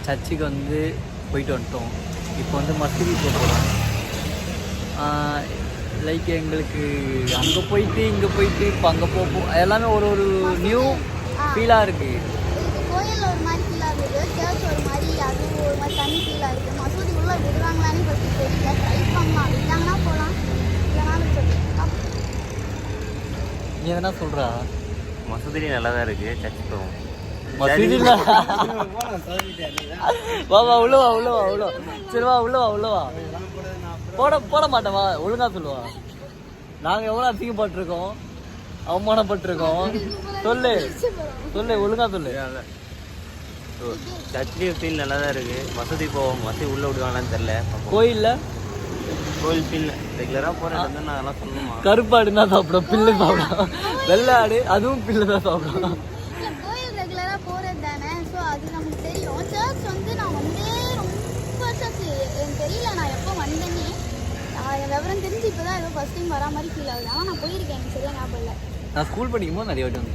சர்ச்சுக்கு வந்து போயிட்டு வந்துட்டோம். இப்போ வந்து மசூதி போகிறோம். லைக் எங்களுக்கு அங்கே போயிட்டு இங்கே போயிட்டு இப்போ அங்கே போகும் எல்லாமே ஒரு நியூ ஃபீலாக இருக்குது. கோயிலில் ஒரு மாதிரி ஃபீலாக இருக்குது, சர்ச் ஒரு மாதிரி அது ஒரு மாதிரி தனி ஃபீலாக இருக்குது. மசூதி உள்ளே விடுவாங்களான்னு ஃபஸ்ட்டு தெரியல, ட்ரை பண்ணலாம். விட்டாங்கன்னா போகலாம், இல்லைனாலும் சொல்லி. நீ எதனா சொல்கிறா? மசூதிலேயும் நல்லா தான் இருக்குது, சர்ச் போவோம். மசூதியில் வா உள்ளவா சரி வா உள்ளவா போட மாட்டேவா, ஒழுங்காக சொல்லுவா. நாங்கள் எவ்வளோ அசிங்கப்பட்டிருக்கோம், அவமானப்பட்டிருக்கோம். சொல்லு ஒழுங்காக சொல்லு. சர்ச்லேயும் ஃபீல் நல்லா தான் இருக்குது. மசூதி போவோம், மசூதி உள்ளே விடுவாங்களான்னு தெரில. கோயில் ஃபீல் ரெகுலராக போகிற இடம் தான் நான் அதெல்லாம் சொல்லணுமா? கருப்பாடு தான் சாப்பிடும், பில்லு சாப்பிடும். வெள்ளை ஆடு அதுவும் பில்லு தான் சாப்பிடும். கோயில் ரெகுலராக போகிறது தானே, ஸோ அது நமக்கு தெரியும். சர்ச் வந்து நான் வந்து ரொம்ப வருஷம் எனக்கு தெரியல நான் எப்போ வந்தேனே. என் விவரம் தெரிஞ்சு இப்போ தான் ஏதோ ஃபர்ஸ்ட் டைம் வரா மாதிரி ஃபீல் ஆகுது. ஆனால் நான் போயிருக்கேன், எனக்கு சரியாக ஞாபகம் இல்லை. நான் ஸ்கூல் படிக்கும்போது நிறைய வாட்டி வந்து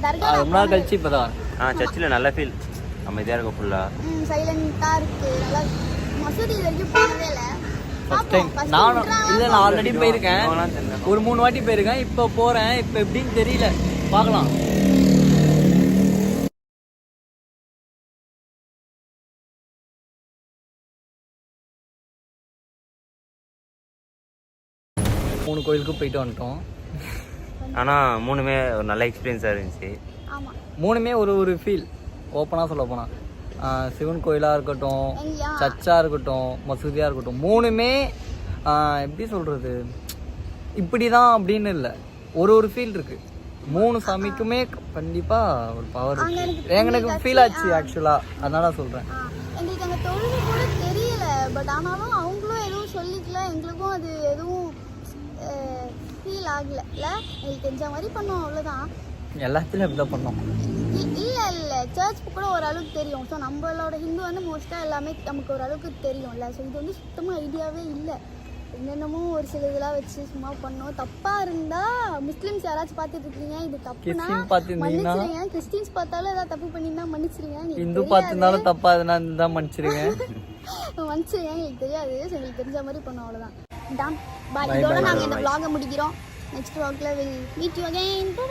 தர்கா ரொம்ப நாள் கழிச்சு இப்போ தான். சர்ச்சில் நல்ல ஃபீல், அமைதியாக இருக்கும் ஃபுல்லாக. சைலண்டாக இருக்குது, நல்லா. மசூதி இது வரைக்கும் போனதே இல்லை, ஃபர்ஸ்ட் டைம். நான் ஆல்ரெடி போயிருக்கேன், ஒரு 3 வாட்டி போயிருக்கேன். இப்போ போகிறேன், இப்போ எப்படின்னு தெரியல, பார்க்கலாம். மூணு கோயிலுக்கும் போயிட்டு வந்துட்டோம். ஆனால் 3மே ஒரு நல்ல எக்ஸ்பீரியன்ஸாக இருந்துச்சு. மூணுமே ஒரு ஃபீல். ஓப்பனாக சொல்ல போனால் சிவன் கோயிலாக இருக்கட்டும், சர்ச்சாக இருக்கட்டும், மசூதியாக இருக்கட்டும், மூணுமே எப்படி சொல்கிறது, இப்படி தான் அப்படின்னு இல்லை, ஒரு ஃபீல் இருக்குது. 3 சாமிக்குமே கண்டிப்பாக ஒரு பவர் இருக்குது. எனக்கு ஃபீல் ஆச்சு ஆக்சுவலாக, அதனால சொல்கிறேன். எங்களுக்கு அந்த தொழில் கூட தெரியல, பட் ஆனாலும் அவங்களும் எதுவும் சொல்லிக்கல, எங்களுக்கும் அது எதுவும் ஃபீல் ஆகலை. எங்களுக்கு தெரிஞ்ச மாதிரி பண்ணோம், அவ்வளோதான். எல்லாத்துலேயும் அப்படி தான் பண்ணோம். இல்லை சர்ச் கூட ஓரளவுக்கு தெரியும். ஸோ நம்மளோட ஹிந்து வந்து மோஸ்ட்டாக எல்லாமே நமக்கு ஓரளவுக்கு தெரியும்ல. ஸோ இது வந்து சுத்தமாக ஐடியாவே இல்லை. என்னென்னமோ ஒரு சில இதெல்லாம் வச்சு சும்மா பண்ணோம். தப்பாக இருந்தால் முஸ்லீம்ஸ் யாராச்சும் பார்த்துட்டு இருக்கீங்க, இது தப்புனா மன்னிச்சிருங்க. கிறிஸ்டின்ஸ் பார்த்தாலும் ஏதாவது தப்பு பண்ணியிருந்தா மன்னிச்சிருங்க. இந்து பார்த்துருந்தாலும் தப்பாக எதுனா இருந்தால் மன்னிச்சிருங்க. எங்களுக்கு தெரியாது, எங்களுக்கு தெரிஞ்ச மாதிரி பண்ணோம், அவ்வளோதான். Done bye. இதோட நாங்கள் இந்த vlog முடிக்கிறோம். நெக்ஸ்ட் vlogல will meet you again. By.